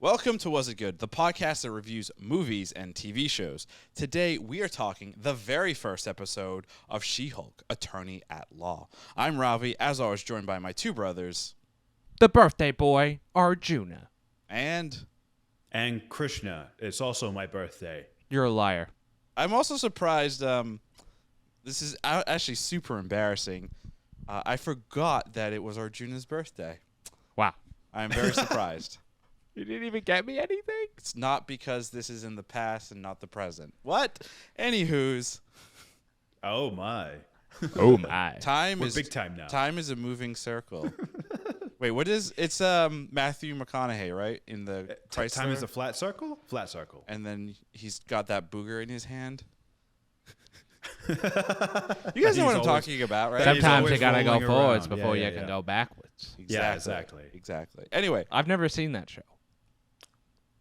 Welcome to Was It Good, the podcast that reviews movies and TV shows. Today, we are talking the very first episode of She-Hulk, Attorney at Law. I'm Ravi, as always, joined by my two brothers. The birthday boy, Arjuna. And Krishna. It's also my birthday. You're a liar. I'm also surprised, this is actually super embarrassing. I forgot that it was Arjuna's birthday. Wow. I'm very surprised. You didn't even get me anything? It's not because this is in the past and not the present. What? Anywho's. Oh my. Oh my. We're big time now. Time is a moving circle. Wait, what is? It's Matthew McConaughey, right? In the Chrysler. Time is a flat circle? Flat circle. And then he's got that booger in his hand. You guys know what I'm talking about, right? Sometimes you gotta go rolling forwards around. before Yeah, you yeah, can yeah. go backwards. Exactly. Anyway, I've never seen that show.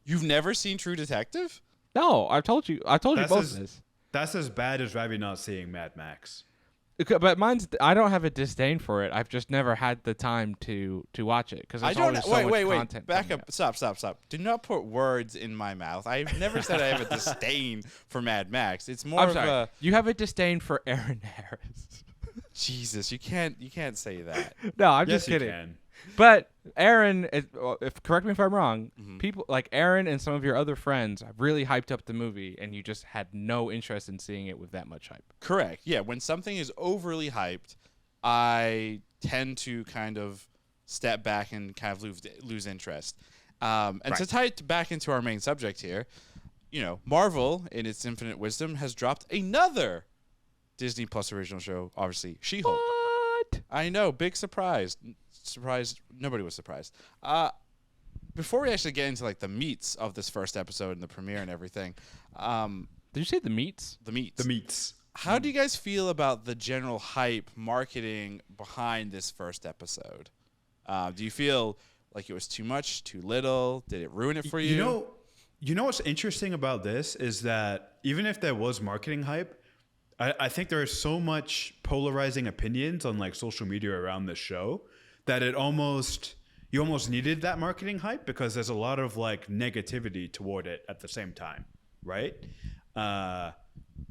you've never seen True Detective? No, I told you both of this. That's as bad as Ravi not seeing Mad Max. But I don't have a disdain for it. I've just never had the time to watch it because I there's don't. always so much Wait. content. Back coming up. Stop. Do not put words in my mouth. I've never said I have a disdain for Mad Max. It's more I'm of sorry. a. You have a disdain for Aaron Harris. Jesus, you can't say that. No, I'm Yes, just you kidding. can. But Aaron, if correct me if I'm wrong, Mm-hmm. people like Aaron and some of your other friends have really hyped up the movie, and you just had no interest in seeing it with that much hype. Correct. Yeah, when something is overly hyped, I tend to kind of step back and kind of lose interest. And to tie it back into our main subject here, Marvel, in its infinite wisdom, has dropped another Disney Plus original show, obviously, She-Hulk. What? I know, big surprise. Nobody was surprised. Before we actually get into like the meats of this first episode and the premiere and everything, Did you say the meats? the meats. The meats. How do you guys feel about the general hype marketing behind this first episode? Do you feel like it was too much, too little? Did it ruin it for you? You know what's interesting about this is that even if there was marketing hype, I think there is so much polarizing opinions on like social media around this show that you almost needed that marketing hype because there's a lot of like negativity toward it at the same time, right?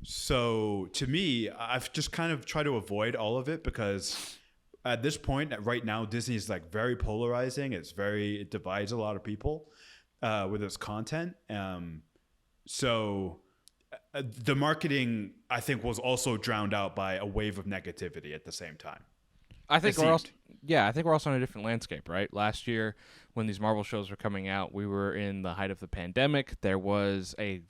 So to me, I've just kind of tried to avoid all of it because at this point, right now, Disney is like very polarizing. It divides a lot of people with its content. So the marketing, I think, was also drowned out by a wave of negativity at the same time. I think we're also in a different landscape, right? Last year, when these Marvel shows were coming out, we were in the height of the pandemic. There was a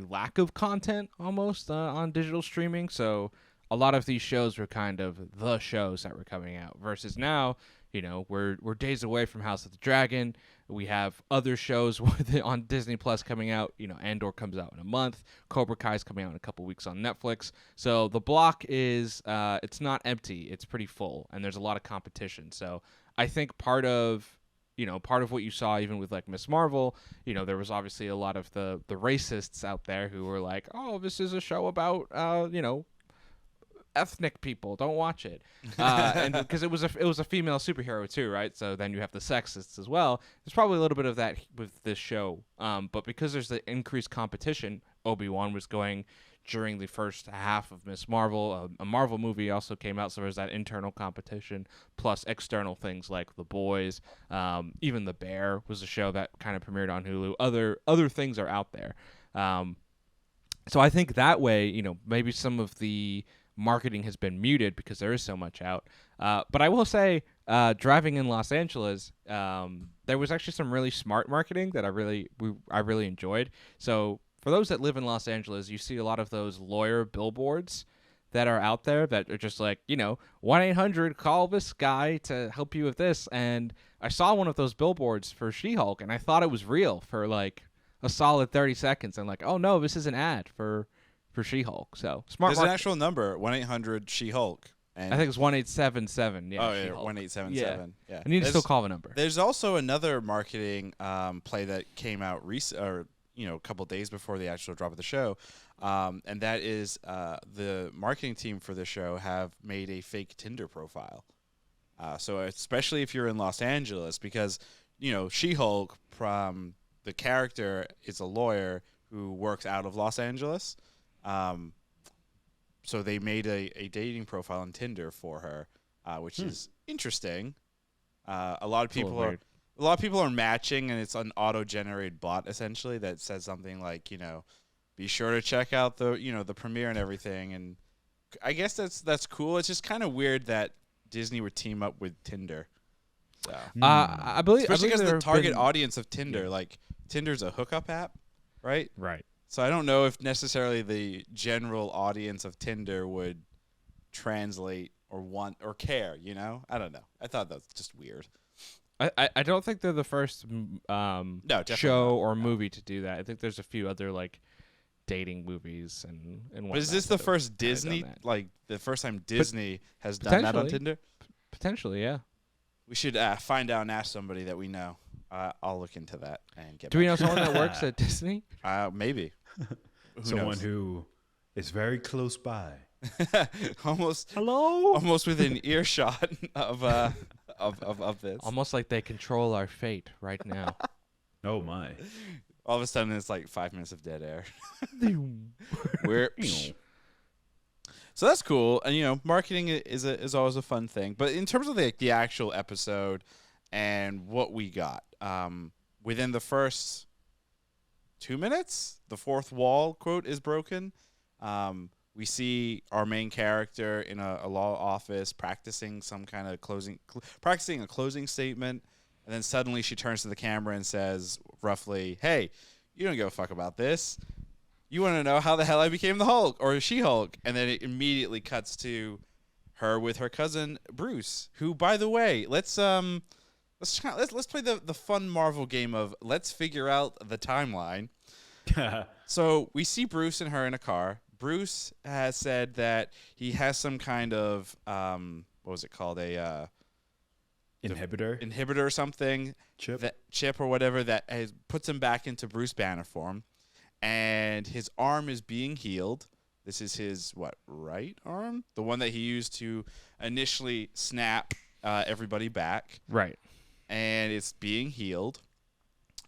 lack of content almost on digital streaming, so a lot of these shows were kind of the shows that were coming out. Versus now, we're days away from House of the Dragon. We have other shows on Disney Plus coming out. Andor comes out in a month. Cobra Kai's coming out in a couple weeks on Netflix. So the block is it's not empty. It's pretty full, and there's a lot of competition. So I think part of what you saw even with like Miss Marvel, there was obviously a lot of the racists out there who were like, oh, this is a show about ethnic people, don't watch it, and because it was a female superhero too, right? So then you have the sexists as well. There's probably a little bit of that with this show, but because there's the increased competition, Obi-Wan was going during the first half of Miss Marvel. A Marvel movie also came out, so there's that internal competition plus external things like The Boys. Even The Bear was a show that kind of premiered on Hulu. Other things are out there, so I think that way, maybe some of the marketing has been muted because there is so much out. But I will say, driving in Los Angeles, there was actually some really smart marketing that I really enjoyed. So for those that live in Los Angeles, you see a lot of those lawyer billboards that are out there that are just like, 1-800, call this guy to help you with this. And I saw one of those billboards for She-Hulk, and I thought it was real for like a solid 30 seconds. I'm like, oh no, this is an ad for She-Hulk. So smart. There's an actual number, 1-800 She-Hulk. I think it's 1877. Yeah. Oh, yeah, She-Hulk. 1877. Yeah. I need to still call the number. There's also another marketing play that came out a couple days before the actual drop of the show, and that is the marketing team for the show have made a fake Tinder profile. So especially if you're in Los Angeles, because She-Hulk the character is a lawyer who works out of Los Angeles. So they made a dating profile on Tinder for her, which is interesting. A lot of people are matching, and it's an auto-generated bot essentially that says something like, be sure to check out the premiere and everything. And I guess that's cool. It's just kind of weird that Disney would team up with Tinder. So. I believe, especially because the target audience of Tinder, like Tinder's a hookup app, right? Right. So I don't know if necessarily the general audience of Tinder would translate or want or care. I don't know. I thought that's just weird. I don't think they're the first show or movie to do that. I think there's a few other dating movies and whatnot. But is this the first Disney, the first time Disney has done that on Tinder? Potentially, yeah. We should find out and ask somebody that we know. I'll look into that and get. Do we know someone that works at Disney? Maybe. Someone who is very close by. Almost. Hello. Almost within earshot of this. Almost like they control our fate right now. Oh my! All of a sudden, it's like 5 minutes of dead air. So that's cool, and marketing is always a fun thing. But in terms of the actual episode and what we got, within the first 2 minutes, the fourth wall quote is broken. We see our main character in a law office practicing some kind of practicing a closing statement, and then suddenly she turns to the camera and says, roughly, "Hey, you don't give a fuck about this. You want to know how the hell I became the Hulk or She-Hulk?" And then it immediately cuts to her with her cousin Bruce, who, by the way, let's play the fun Marvel game of let's figure out the timeline. So we see Bruce and her in a car. Bruce has said that he has some kind of what was it called, a inhibitor or something, chip or whatever that puts him back into Bruce Banner form. And his arm is being healed. This is his, right arm? The one that he used to initially snap everybody back. Right. And it's being healed.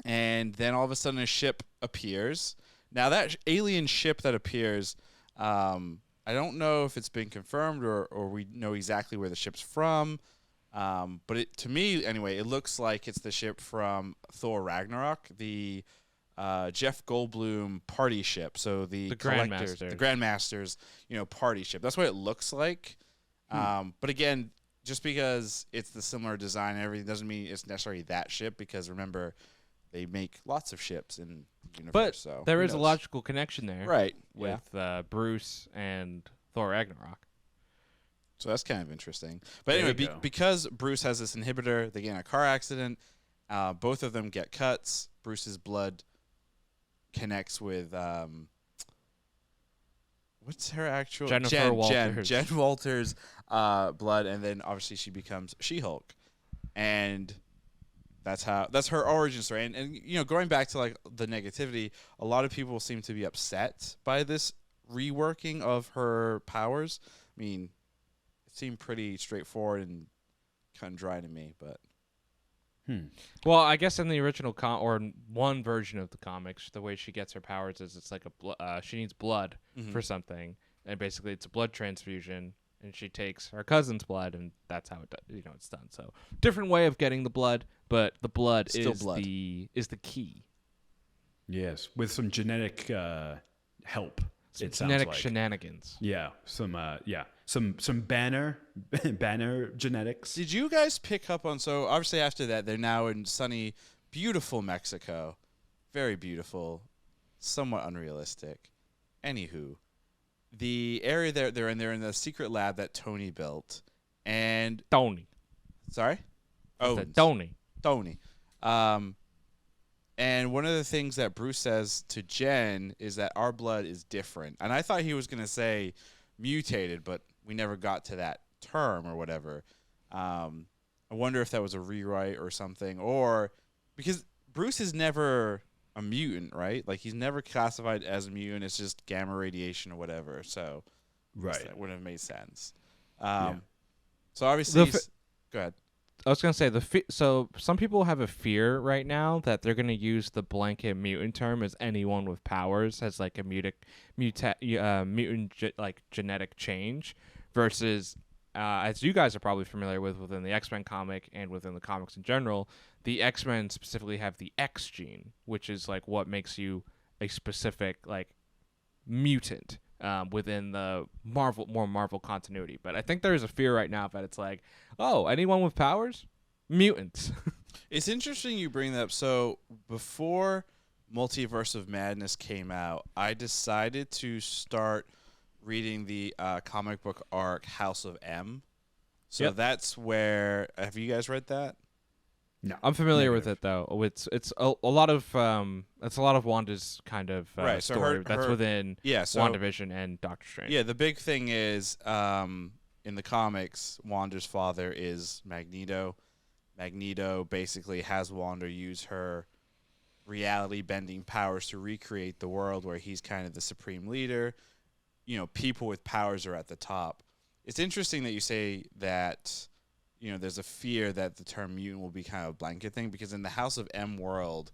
And then all of a sudden a ship appears. Now that alien ship that appears, I don't know if it's been confirmed or we know exactly where the ship's from. But to me, anyway, it looks like it's the ship from Thor Ragnarok, the Jeff Goldblum party ship. So the Grandmasters, party ship. That's what it looks like. But again, just because it's the similar design and everything doesn't mean it's necessarily that ship, because remember, they make lots of ships in the universe. But so there is a logical connection there. Right. With Bruce and Thor Ragnarok. So that's kind of interesting. But anyway, because Bruce has this inhibitor, they get in a car accident. Both of them get cuts. Bruce's blood connects with what's her actual Jen Walters' blood, and then obviously she becomes She-Hulk, and that's her origin story. And going back to the negativity, a lot of people seem to be upset by this reworking of her powers. I mean, it seemed pretty straightforward and cut and dry to me, but. Well, I guess in the original or one version of the comics, the way she gets her powers is it's like she needs blood for something, and basically it's a blood transfusion, and she takes her cousin's blood, and that's how it's done. So different way of getting the blood, but the blood is the key. Yes, with some genetic help. Some genetic shenanigans. Yeah, some banner genetics. Did you guys pick up on? So obviously after that, they're now in sunny, beautiful Mexico, very beautiful, somewhat unrealistic. Anywho, the area they're in the secret lab that Tony built, and Sorry, Tony. And one of the things that Bruce says to Jen is that our blood is different. And I thought he was going to say mutated, but we never got to that term or whatever. I wonder if that was a rewrite or something, or because Bruce is never a mutant, right? Like, he's never classified as a mutant. It's just gamma radiation or whatever. So right, that wouldn't have made sense. So obviously, go ahead. I was gonna say so some people have a fear right now that they're gonna use the blanket mutant term as anyone with powers as like a like genetic change, versus as you guys are probably familiar with within the X-Men comic and within the comics in general, the X-Men specifically have the X gene, which is like what makes you a specific like mutant within the Marvel continuity. But I think there's a fear right now that it's like, oh, anyone with powers, mutants. It's interesting you bring that up. So before Multiverse of Madness came out, I decided to start reading the comic book arc House of M. So that's where, have you guys read that? No, I'm familiar with it though. It's a lot of Wanda's kind of right, so story that's within so WandaVision and Doctor Strange. Yeah, the big thing is in the comics, Wanda's father is Magneto. Magneto basically has Wanda use her reality bending powers to recreate the world where he's kind of the supreme leader. You know, people with powers are at the top. It's interesting that you say that, you know, there's a fear that the term mutant will be kind of a blanket thing, because in the House of M world,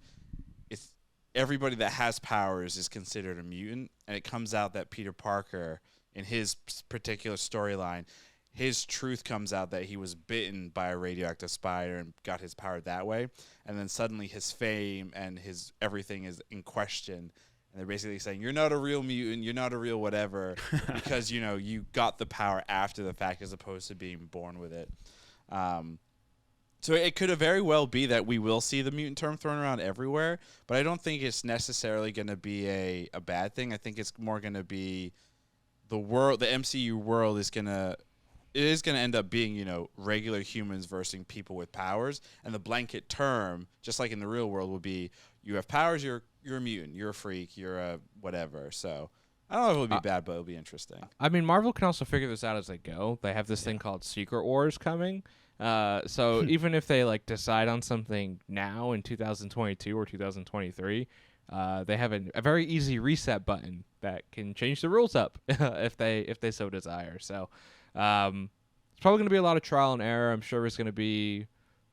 it's everybody that has powers is considered a mutant, and it comes out that Peter Parker, in his particular storyline, his truth comes out that he was bitten by a radioactive spider and got his power that way, and then suddenly his fame and his everything is in question. And they're basically saying, you're not a real mutant, you're not a real whatever, because, you know, you got the power after the fact as opposed to being born with it. So it could very well be that we will see the mutant term thrown around everywhere, but I don't think it's necessarily going to be a bad thing. I think it's more going to be the MCU world is going to end up being, you know, regular humans versus people with powers, and the blanket term, just like in the real world, will be you have powers, you're a mutant, you're a freak, you're a whatever. So I don't know if it would be bad, but it'll be interesting. I mean, Marvel can also figure this out as they go. They have this thing called Secret Wars coming. So even if they like decide on something now in 2022 or 2023, they have a very easy reset button that can change the rules up if they so desire. So it's probably going to be a lot of trial and error. I'm sure there's going to be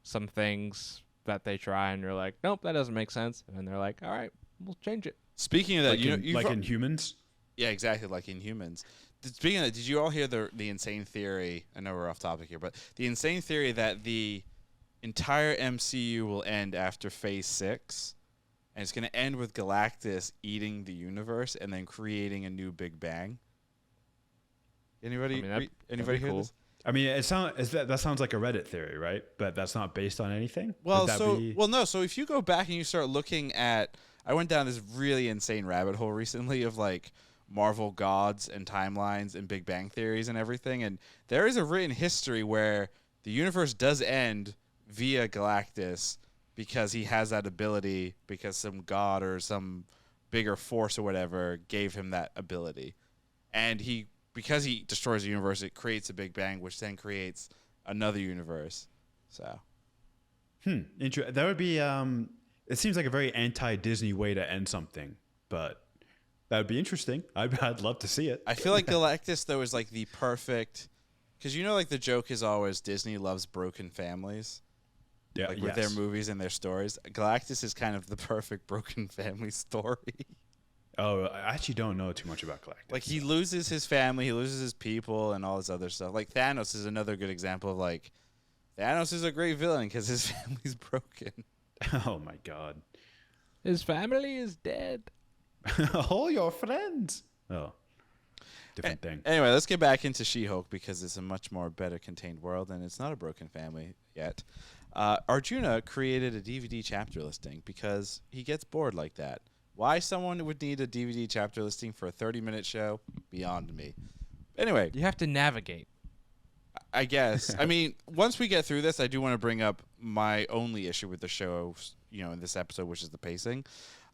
some things that they try and you're like, nope, that doesn't make sense, and they're like, all right, we'll change it. Speaking of that, like in Humans. Yeah, exactly, like in Humans. Speaking of that, did you all hear the insane theory? I know we're off topic here, but the insane theory that the entire MCU will end after Phase 6, and it's going to end with Galactus eating the universe and then creating a new Big Bang. Anybody hear cool. this? I mean, that sounds like a Reddit theory, right? But that's not based on anything. Well, no. So if you go back and you start looking at, I went down this really insane rabbit hole recently of like Marvel gods and timelines and Big Bang theories and everything, and there is a written history where the universe does end via Galactus because he has that ability, because some god or some bigger force or whatever gave him that ability, and because he destroys the universe, it creates a Big Bang, which then creates another universe. So, that would be. It seems like a very anti-Disney way to end something, but that would be interesting. I'd love to see it. I feel like Galactus though is like the perfect, because you know, like the joke is always Disney loves broken families. Yeah, like with their movies and their stories. Galactus is kind of the perfect broken family story. Oh, I actually don't know too much about Galactus. Like, he loses his family, he loses his people, and all this other stuff. Like, Thanos is another good example of, like, Thanos is a great villain because his family's broken. Oh, my God. His family is dead. All your friends. Oh, different thing. Anyway, let's get back into She-Hulk because it's a much more better contained world, and it's not a broken family yet. Arjuna created a DVD chapter listing because he gets bored like that. Why someone would need a DVD chapter listing for a 30-minute show, beyond me. Anyway. You have to navigate. I guess. I mean, once we get through this, I do want to bring up my only issue with the show, you know, in this episode, which is the pacing.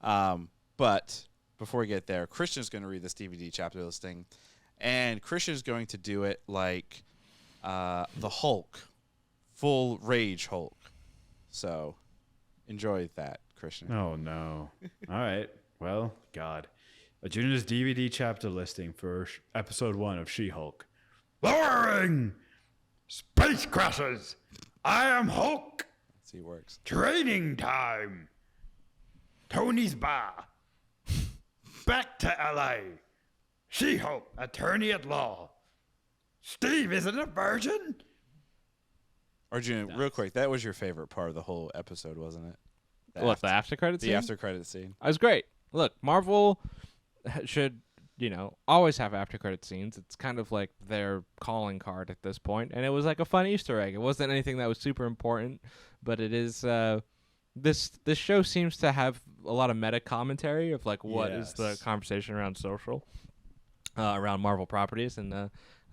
But before we get there, Christian's going to read this DVD chapter listing, and Christian's going to do it like the Hulk, full rage Hulk. So enjoy that, Christian. Oh, no. All right. Well, God. Arjuna's DVD chapter listing for episode 1 of She-Hulk. Lowering! Space crashes! I am Hulk. Let's see, it works. Training time. Tony's bar. Back to L.A. She-Hulk, attorney at law. Steve isn't a virgin. Arjuna, real quick, that was your favorite part of the whole episode, wasn't it? The after credit scene? The after credit scene. It was great. Look, Marvel should, always have after credit scenes. It's kind of like their calling card at this point, and it was like a fun Easter egg. It wasn't anything that was super important, but it is. This show seems to have a lot of meta commentary of like what is the conversation around social, around Marvel properties, and I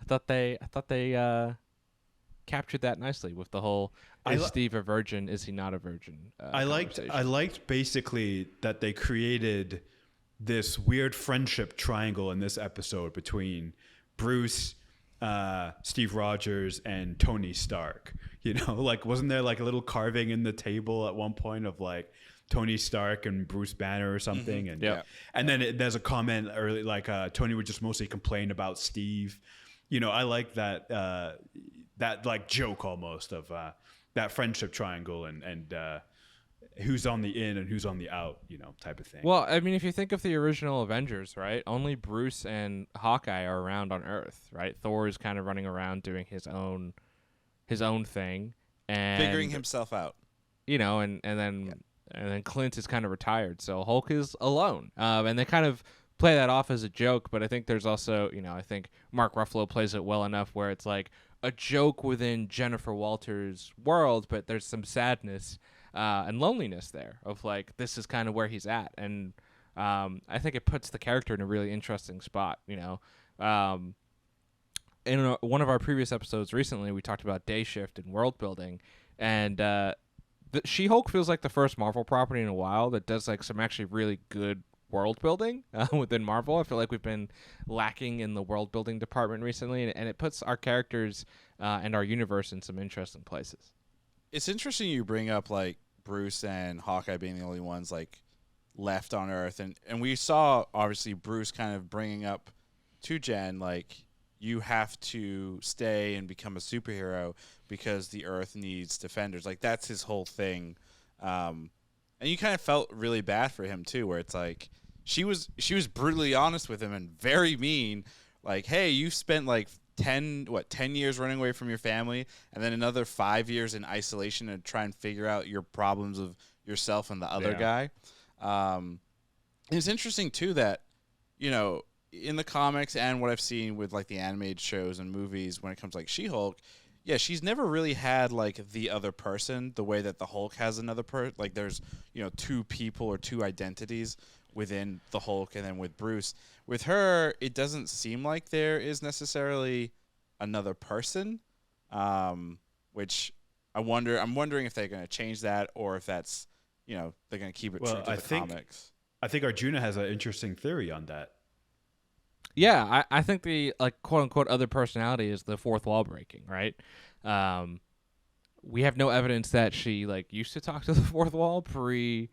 thought they captured that nicely with the whole is Steve a virgin, is he not a virgin? I liked basically that they created this weird friendship triangle in this episode between Bruce, Steve Rogers, and Tony Stark. Like wasn't there like a little carving in the table at one point of like Tony Stark and Bruce Banner or something? Mm-hmm. And then there's a comment early like Tony would just mostly complain about Steve. I like that like joke almost of that friendship triangle and who's on the in and who's on the out, type of thing. Well, I mean, if you think of the original Avengers, right? Only Bruce and Hawkeye are around on Earth, right? Thor is kind of running around doing his own thing and figuring himself out. And then Clint is kind of retired, so Hulk is alone. And they kind of play that off as a joke, but I think there's also, I think Mark Ruffalo plays it well enough where it's like a joke within Jennifer Walters' world, but there's some sadness and loneliness there of like, this is kind of where he's at. And I think it puts the character in a really interesting spot, in one of our previous episodes recently, we talked about day shift and world building, and She-Hulk feels like the first Marvel property in a while that does like some actually really good world building within Marvel. I feel like we've been lacking in the world building department recently, and it puts our characters and our universe in some interesting places. It's interesting you bring up like Bruce and Hawkeye being the only ones like left on Earth, and we saw obviously Bruce kind of bringing up to Jen like you have to stay and become a superhero because the Earth needs defenders. Like that's his whole thing. And you kind of felt really bad for him too, where it's like she was brutally honest with him and very mean. Like, hey, you spent like 10 years running away from your family, and then another 5 years in isolation to try and figure out your problems of yourself and the other guy. It's interesting too that in the comics and what I've seen with like the animated shows and movies when it comes to, like She-Hulk. Yeah, she's never really had like the other person the way that the Hulk has another person. Like there's, two people or two identities within the Hulk, and then with Bruce. With her, it doesn't seem like there is necessarily another person, which I'm wondering if they're going to change that or if that's, they're going to keep it true to the comics. I think Arjuna has an interesting theory on that. Yeah, I think the like quote unquote other personality is the fourth wall breaking, right? We have no evidence that she like used to talk to the fourth wall pre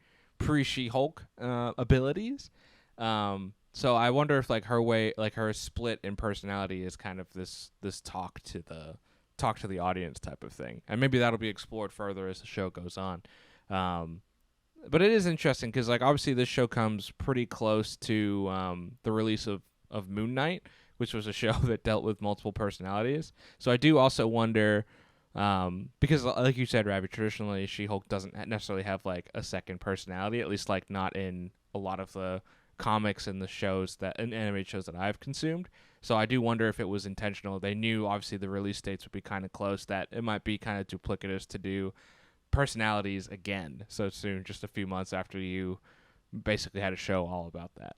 She-Hulk abilities. So I wonder if like her way, like her split in personality is kind of this talk to the audience type of thing, and maybe that'll be explored further as the show goes on. But it is interesting because like obviously this show comes pretty close to the release of Moon Knight, which was a show that dealt with multiple personalities. So I do also wonder, because like you said, Ravi, traditionally She-Hulk doesn't necessarily have like a second personality, at least like not in a lot of the comics and the shows and animated shows that I've consumed. So I do wonder if it was intentional. They knew obviously the release dates would be kind of close, that it might be kind of duplicitous to do personalities again so soon, just a few months after you basically had a show all about that.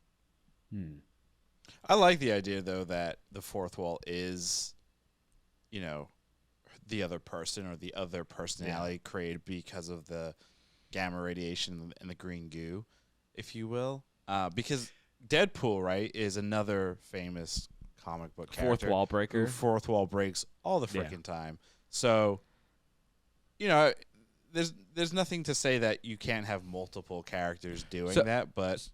I like the idea, though, that the fourth wall is, the other person or the other personality created because of the gamma radiation and the green goo, if you will. Because Deadpool, right, is another famous comic book character. Fourth wall breaker. Who fourth wall breaks all the freaking time. So, there's nothing to say that you can't have multiple characters doing that, but...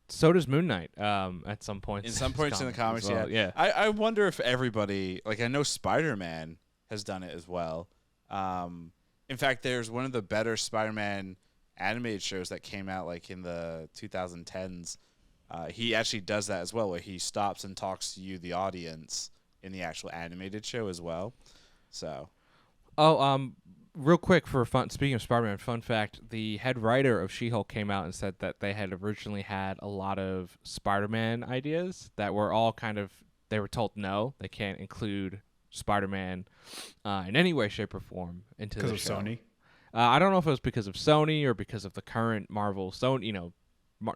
So does Moon Knight at some points. In some points in the comics, well. Yeah. I wonder if everybody, like I know Spider-Man has done it as well. In fact, there's one of the better Spider-Man animated shows that came out like in the 2010s. He actually does that as well, where he stops and talks to you, the audience, in the actual animated show as well. So, real quick for fun. Speaking of Spider-Man, fun fact: the head writer of She-Hulk came out and said that they had originally had a lot of Spider-Man ideas that were all kind of. They were told no, they can't include Spider-Man in any way, shape, or form into the show. Because of Sony? I don't know if it was because of Sony or because of the current Marvel Sony,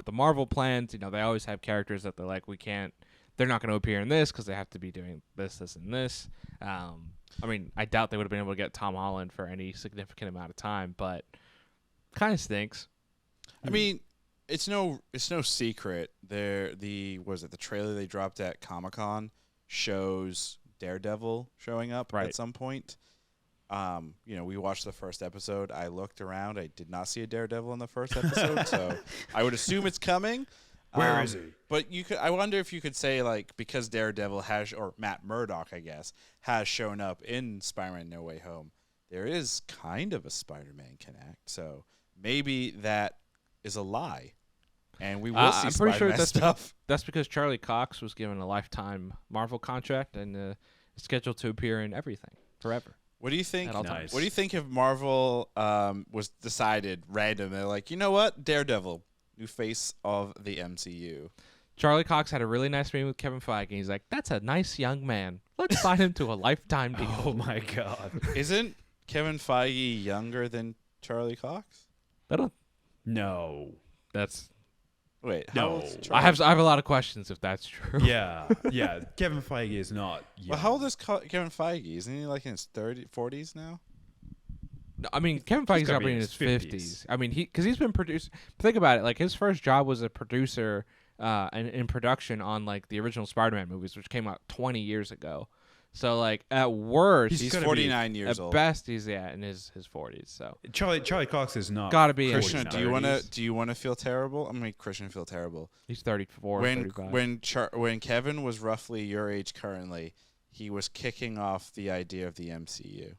the Marvel plans. They always have characters that they're like, they're not going to appear in this because they have to be doing this, and this. I mean, I doubt they would have been able to get Tom Holland for any significant amount of time, but kind of stinks. I mean, it's no secret. The trailer they dropped at Comic-Con shows Daredevil showing up at some point. We watched the first episode. I looked around. I did not see a Daredevil in the first episode, so I would assume it's coming. Where is he? But I wonder if you could say, like, because Daredevil or Matt Murdock, I guess, has shown up in Spider-Man No Way Home, there is kind of a Spider-Man connect. So maybe that is a lie, and we will see Spider-Man stuff. That's because Charlie Cox was given a lifetime Marvel contract and is scheduled to appear in everything forever. What do you think? Nice. What do you think if Marvel was decided random? They're like, you know what, Daredevil, new face of the MCU. Charlie Cox had a really nice meeting with Kevin Feige. He's like, that's a nice young man. Let's sign him to a lifetime deal. Oh, my God. Isn't Kevin Feige younger than Charlie Cox? No. That's... Wait, No. how old is I Charlie? have a lot of questions if that's true. Yeah. Kevin Feige is not young. Well, how old is Kevin Feige? Isn't he like in his 40s now? No, I mean, Kevin Feige's got to be in his 50s. I mean, because he's been producing... Think about it. Like, his first job was a producer in production on, like, the original Spider-Man movies, which came out 20 years ago. So, like, at worst... He's 49 years old. At best, he's, in his 40s, so... Charlie Cox is not. Gotta be in Krishna, his do you want to feel terrible? I'm gonna make Krishna feel terrible. He's 34, 35. When Kevin was roughly your age currently, he was kicking off the idea of the MCU.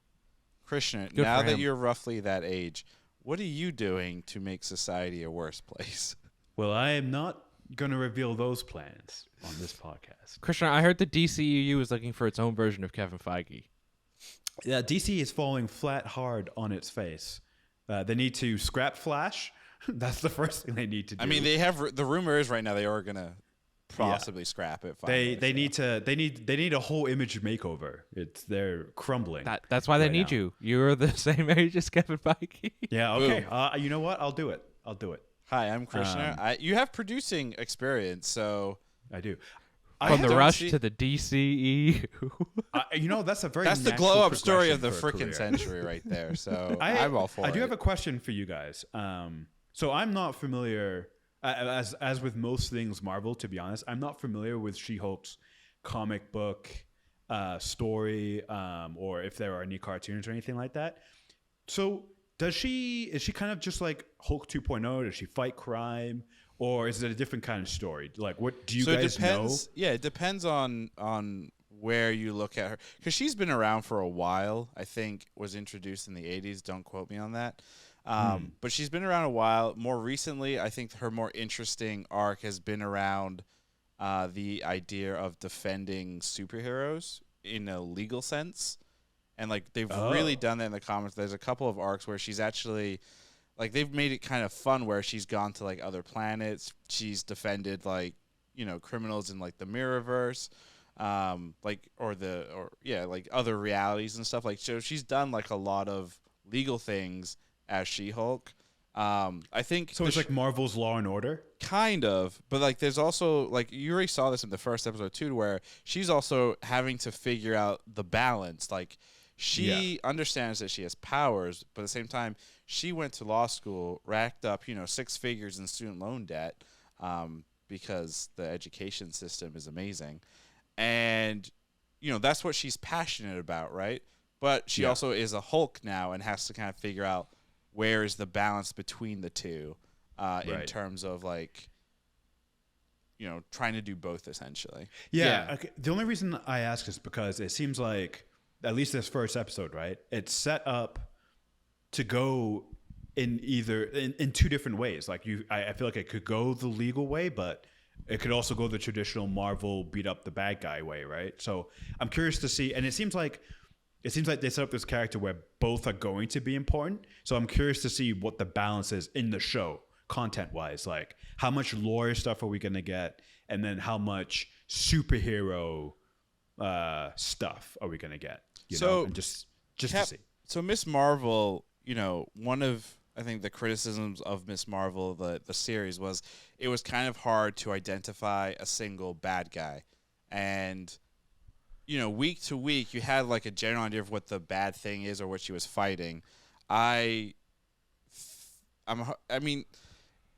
Krishna, Good now for that him. you're roughly that age, what are you doing to make society a worse place? Well, I am not going to reveal those plans on this podcast. Krishna, I heard the DCEU is looking for its own version of Kevin Feige. Yeah, DC is falling flat hard on its face. They need to scrap Flash. That's the first thing they need to do. I mean, they have the rumor is right now they are gonna possibly scrap it. They need a whole image makeover. They're crumbling. That's why they right need now. you. You're the same age as Kevin Feige. Yeah. Okay. You know what? I'll do it. Hi, I'm Krishna. You have producing experience, so I do. From the don't rush see- to the DCEU. That's a very that's the natural glow up story progression of the for a freaking career. century right there. So I'm all for it. I do have a question for you guys. So I'm not familiar, as with most things Marvel, to be honest, I'm not familiar with She-Hulk's comic book story, or if there are any cartoons or anything like that. So is she kind of just like Hulk 2.0? Does she fight crime? Or is it a different kind of story? Like, what do you guys know? Yeah, it depends on where you look at her, because she's been around for a while. I think was introduced in the 80s. Don't quote me on that. But she's been around a while. More recently, I think her more interesting arc has been around the idea of defending superheroes in a legal sense, and like they've really done that in the comics. There's a couple of arcs where she's actually. Like, they've made it kind of fun where she's gone to, like, other planets. She's defended, like, criminals in, like, the Mirrorverse, like other realities and stuff. Like, so she's done, like, a lot of legal things as She-Hulk. I think... So it's like Marvel's Law and Order? Kind of. But, like, there's also, like, you already saw this in the first episode, too, where she's also having to figure out the balance. Like, she understands that she has powers, but at the same time... She went to law school, racked up, 6 figures in student loan debt, because the education system is amazing. And, that's what she's passionate about, right? But she also is a Hulk now and has to kind of figure out where is the balance between the two in terms of, like, trying to do both, essentially. Yeah. Okay. The only reason I ask is because it seems like, at least this first episode, right? It's set up to go in either in two different ways. Like I feel like it could go the legal way, but it could also go the traditional Marvel beat up the bad guy way, right? So I'm curious to see, and it seems like they set up this character where both are going to be important. So I'm curious to see what the balance is in the show, content wise. Like how much lore stuff are we gonna get, and then how much superhero stuff are we gonna get? You know, and just to see. So Miss Marvel, one of I think the criticisms of Miss Marvel, the series, was it was kind of hard to identify a single bad guy. And, week to week, you had like a general idea of what the bad thing is or what she was fighting. I mean,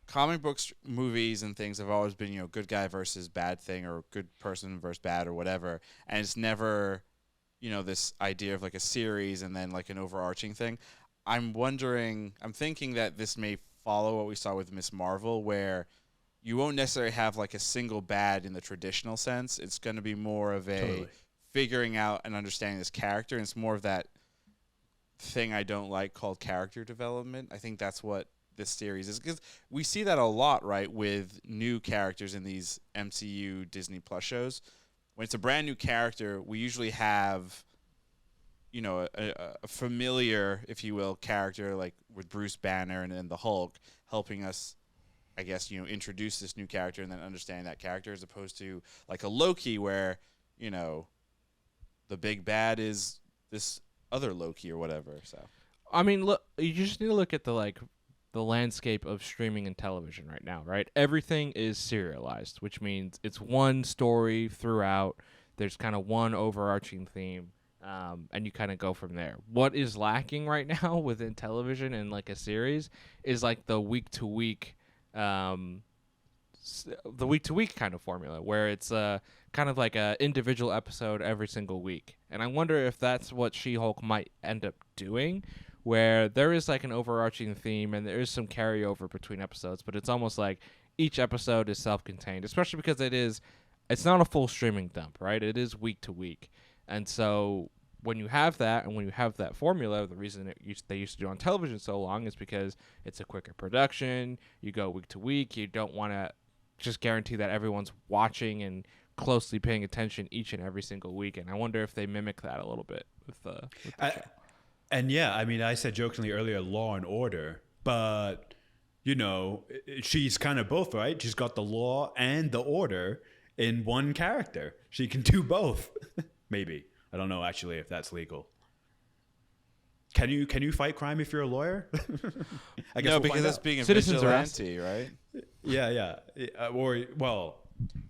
comic books, movies, and things have always been, good guy versus bad thing or good person versus bad or whatever. And it's never, this idea of like a series and then like an overarching thing. I'm thinking that this may follow what we saw with Miss Marvel, where you won't necessarily have like a single bad in the traditional sense. It's going to be more of a figuring out and understanding this character. And it's more of that thing I don't like called character development. I think that's what this series is, because we see that a lot, right, with new characters in these MCU Disney Plus shows. When it's a brand new character, we usually have a familiar, if you will, character like with Bruce Banner and the Hulk helping us, I guess, introduce this new character and then understand that character, as opposed to like a Loki where, the big bad is this other Loki or whatever. So, I mean, look, you just need to look at the landscape of streaming and television right now, right? Everything is serialized, which means it's one story throughout. There's kind of one overarching theme. And you kind of go from there. What is lacking right now within television and like a series is like the week to week kind of formula, where it's kind of like a individual episode every single week. And I wonder if that's what She-Hulk might end up doing, where there is like an overarching theme and there is some carryover between episodes, but it's almost like each episode is self-contained, especially because it's not a full streaming dump, right? It is week to week. And so when you have that, and when you have that formula, the reason they used to do on television so long is because it's a quicker production. You go week to week. You don't want to just guarantee that everyone's watching and closely paying attention each and every single week. And I wonder if they mimic that a little bit with the show. And yeah, I mean, I said jokingly earlier, Law and Order, but she's kind of both, right? She's got the law and the order in one character. She can do both. Maybe. I don't know actually if that's legal. Can you fight crime if you're a lawyer? I guess no, because that's being a vigilante, right? Yeah.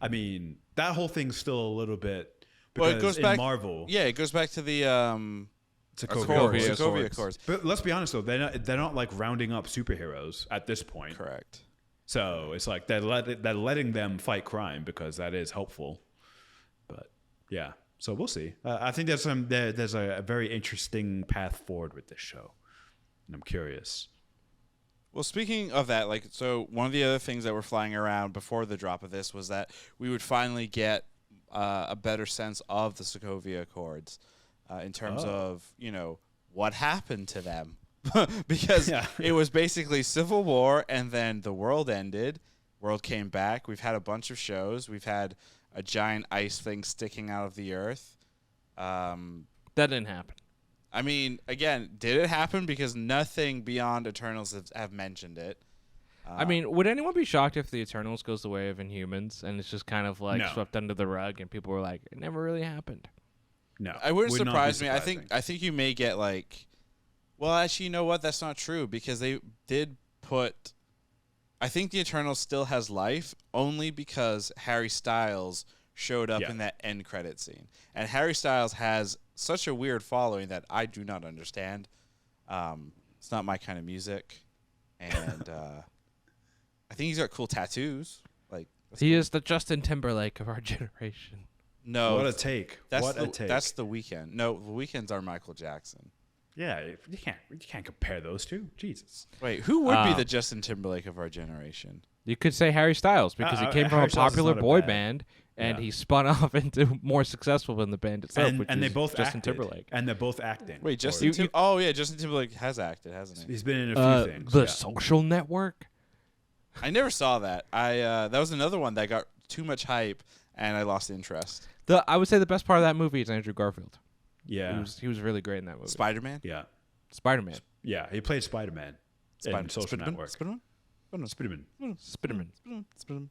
I mean, that whole thing's still a little bit, because it goes back, Marvel. Yeah, it goes back to the Sokovia Accords. But let's be honest though, they're not like rounding up superheroes at this point. Correct. So it's like they're letting them fight crime because that is helpful. But yeah. So we'll see. I think there's a very interesting path forward with this show, and I'm curious. Well, speaking of that, so one of the other things that were flying around before the drop of this was that we would finally get a better sense of the Sokovia Accords in terms of what happened to them, because it was basically civil war, and then the world ended. World came back. We've had a bunch of shows. We've had a giant ice thing sticking out of the earth. That didn't happen. I mean, again, did it happen? Because nothing beyond Eternals have mentioned it. I mean, would anyone be shocked if the Eternals goes the way of Inhumans and it's just kind of like swept under the rug and people were like, it never really happened? No. It wouldn't surprise me. I think you may get well, actually, you know what? That's not true, because they did put... I think the Eternals still has life only because Harry Styles showed up in that end credit scene. And Harry Styles has such a weird following that I do not understand. It's not my kind of music. And I think he's got cool tattoos. He is the Justin Timberlake of our generation. No. What a take. That's The Weeknd. No, The Weeknd's our Michael Jackson. Yeah, you can't compare those two. Jesus. Wait, who would be the Justin Timberlake of our generation? You could say Harry Styles, because he came from a popular boy band, and Yeah. he spun off into more successful than the band itself, which and they is both Justin acted, Timberlake. and they're both acting. Wait, for Justin it. Tim- Oh yeah, Justin Timberlake has acted, hasn't he? He's been in a few things. The yeah. Social Network. I never saw that. That was another one that got too much hype, and I lost interest. I would say the best part of that movie is Andrew Garfield. Yeah. He was really great in that movie. Spider-Man. Yeah. Spider-Man. Yeah. He played Spider-Man in Social Network. Spider-Man. Spider-Man. Spider-Man.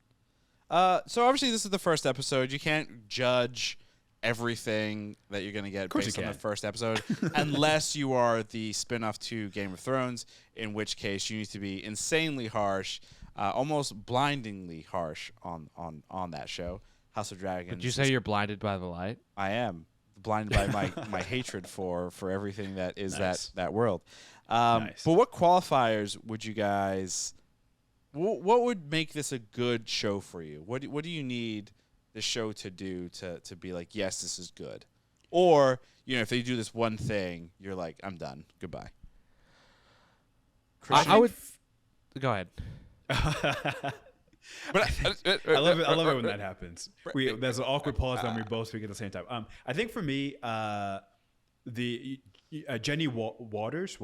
So obviously this is the first episode. You can't judge everything that you're going to get course based you on the can. first episode unless you are the spin-off to Game of Thrones, in which case you need to be insanely harsh, almost blindingly harsh on that show, House of Dragons. Did you say you're blinded by the light? I am blinded by my hatred for everything that is Nice. that world. Nice. But what qualifiers would you guys? What would make this a good show for you? What do you need the show to do to be like, yes, this is good? Or, if they do this one thing, you're like, I'm done. Goodbye. I would. Go ahead. But I love it when that happens. There's an awkward pause when we both speak at the same time. I think for me, the Jenny Walters.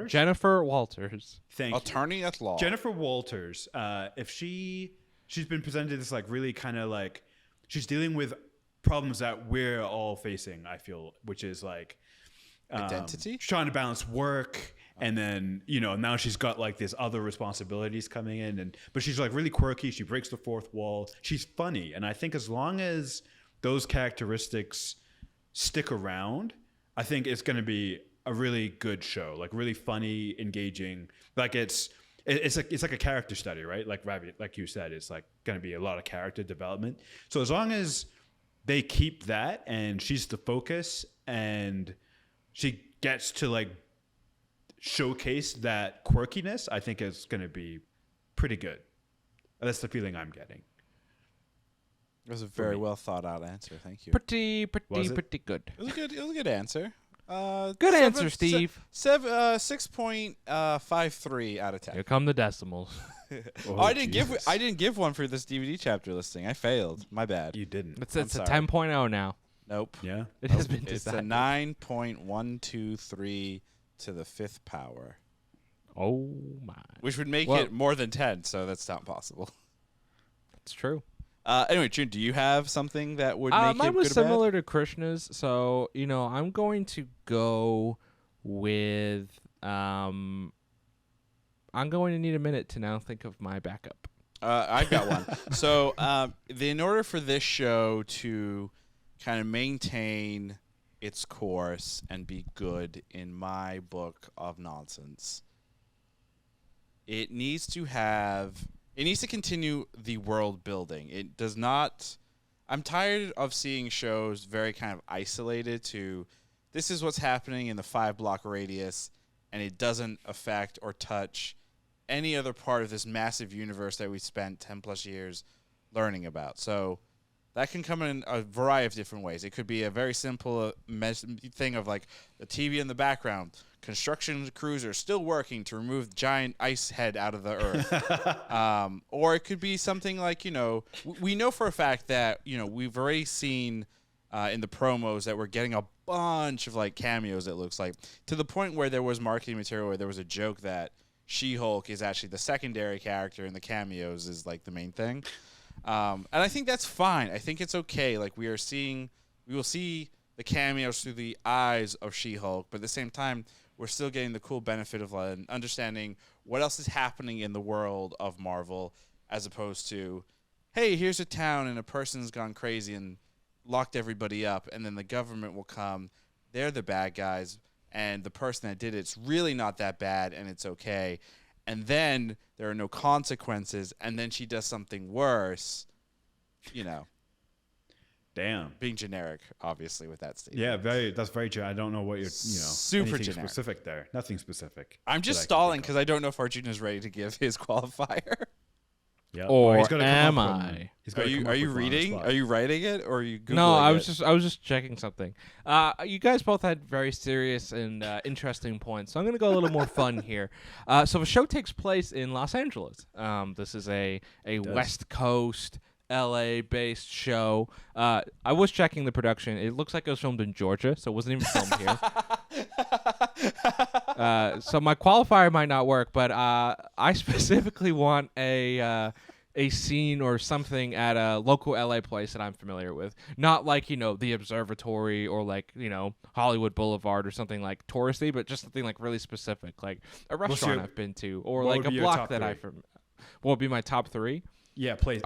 Jennifer Walters. Thank you. attorney at law. Jennifer Walters. If she's been presented as like really kind of like she's dealing with problems that we're all facing. I feel, which is like Identity? She's trying to balance work. And then, now she's got like these other responsibilities coming in, but she's like really quirky. She breaks the fourth wall. She's funny. And I think as long as those characteristics stick around, I think it's going to be a really good show, like really funny, engaging. Like it's like a character study, right? Like Ravi, like you said, it's like going to be a lot of character development. So as long as they keep that and she's the focus and she gets to like showcase that quirkiness, I think it's going to be pretty good. That's the feeling I'm getting. It was a very well thought out answer. Thank you. Pretty good. It was a good answer. Good answer, Steve. 6.53 out of 10. Here come the decimals. I didn't give one for this DVD chapter listing. I failed. My bad. You didn't. It's a sorry. 10.0 now. Nope. Yeah. It has been It's a decided. 9.123 to the 5th power, Oh my. which would make Well- it more than 10. So that's not possible. That's true. Anyway, June, do you have something that would make Mine it was good or bad? similar to Krishna's, so I'm going to go with I'm going to need a minute to now think of my backup. I've got one. So, in order for this show to kind of maintain its course and be good in my book of nonsense, it needs to continue the world building. It does not. I'm tired of seeing shows very kind of isolated to this is what's happening in the 5-block radius, and it doesn't affect or touch any other part of this massive universe that we spent 10 plus years learning about. So that can come in a variety of different ways. It could be a very simple thing of like the TV in the background. Construction crews are still working to remove the giant ice head out of the earth. Or it could be something like, we know for a fact that, we've already seen in the promos that we're getting a bunch of like cameos, it looks like, to the point where there was marketing material where there was a joke that She-Hulk is actually the secondary character and the cameos is like the main thing. And I think that's fine. I think it's okay. Like we will see the cameos through the eyes of She-Hulk, but at the same time, we're still getting the cool benefit of understanding what else is happening in the world of Marvel, as opposed to, hey, here's a town and a person's gone crazy and locked everybody up, and then the government will come. They're the bad guys, and the person that did it's really not that bad, and it's okay. And then there are no consequences, and then she does something worse, Damn. being generic, obviously, with that statement. Yeah, that's very true. I don't know what you're, Super anything generic. specific there. Nothing specific. I'm just stalling because I don't know if Arjuna's ready to give his qualifier. Yeah. Or he's gotta come am up with I? one. He's Are gotta you come up with one on the reading? spot. Are you writing it, or are you Googling No, I it? was just checking something. You guys both had very serious and interesting points, so I'm going to go a little more fun here. So the show takes place in Los Angeles. This is a West Coast LA-based show. I was checking the production. It looks like it was filmed in Georgia, so it wasn't even filmed here. So my qualifier might not work, but I specifically want a scene or something at a local LA place that I'm familiar with. Not like, the Observatory or like, Hollywood Boulevard or something like touristy, but just something like really specific, like a restaurant I've been to or like a block that what would be my top 3? Yeah, places.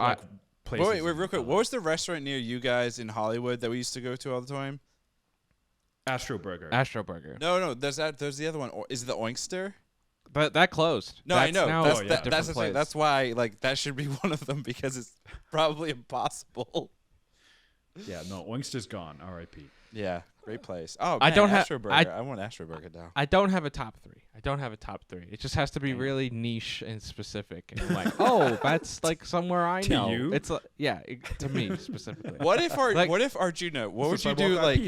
Wait, real quick. What was the restaurant near you guys in Hollywood that we used to go to all the time? Astro Burger. No. There's the other one. Is it the Oinkster? But that closed. No, I know. That's the thing. place. That's why that should be one of them because it's probably impossible. Yeah, no, Oinkster's gone. R.I.P. Yeah, great place. Oh, man, I don't have. Astro Burger. I want Astro Burger now. I don't have a top 3. It just has to be really niche and specific. And I'm like, oh, that's like somewhere I know. To you? It's to me specifically. What if Arjuna? What would you do? Like,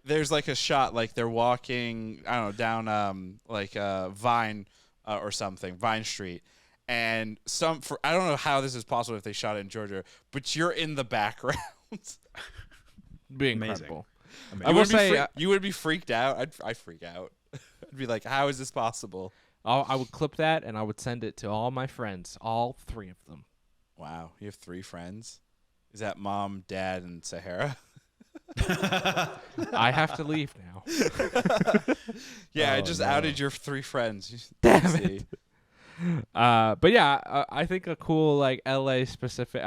there's like a shot like they're walking. I don't know down Vine or something, Vine Street, and I don't know how this is possible if they shot it in Georgia, but you're in the background. Be amazing. Incredible. Amazing. I will say you would be freaked out. I'd freak out. I'd be like, how is this possible? I would clip that and I would send it to all my friends, all 3 of them. Wow, you have 3 friends? Is that mom, dad, and Sahara? I have to leave now. Yeah, I just outed your 3 friends. Damn it. But yeah, I think a cool like LA specific.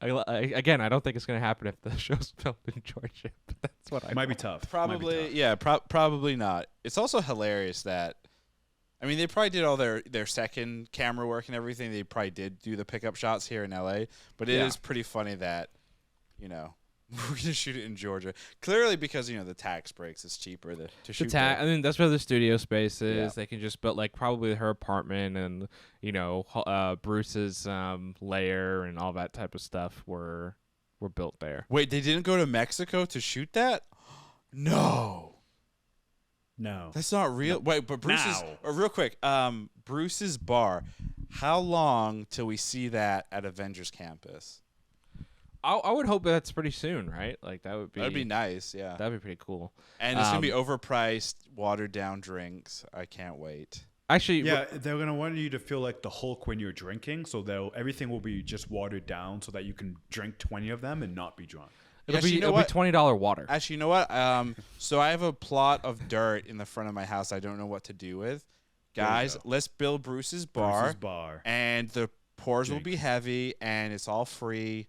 Again, I don't think it's gonna happen if the show's filmed in Georgia. But that's what I might be tough. Probably, yeah, probably not. It's also hilarious that, I mean, they probably did all their second camera work and everything. They probably did do the pickup shots here in LA, but it is pretty funny that, we're gonna shoot it in Georgia. Clearly, because the tax breaks, it's cheaper to shoot. I mean, that's where the studio space is. Yeah. They can just build like probably her apartment and Bruce's lair and all that type of stuff were built there. Wait, they didn't go to Mexico to shoot that? No, that's not real. Wait, but Bruce's real quick. Bruce's bar. How long till we see that at Avengers Campus? I would hope that's pretty soon, right? Like that'd be nice, yeah. That'd be pretty cool. And it's gonna be overpriced, watered down drinks. I can't wait. Actually, yeah, they're gonna want you to feel like the Hulk when you're drinking, so everything will be just watered down, so that you can drink 20 of them and not be drunk. It'll be $20 water. Actually, you know what? So I have a plot of dirt in the front of my house. I don't know what to do with. Guys, let's build Bruce's bar. And the pours will be heavy, and it's all free.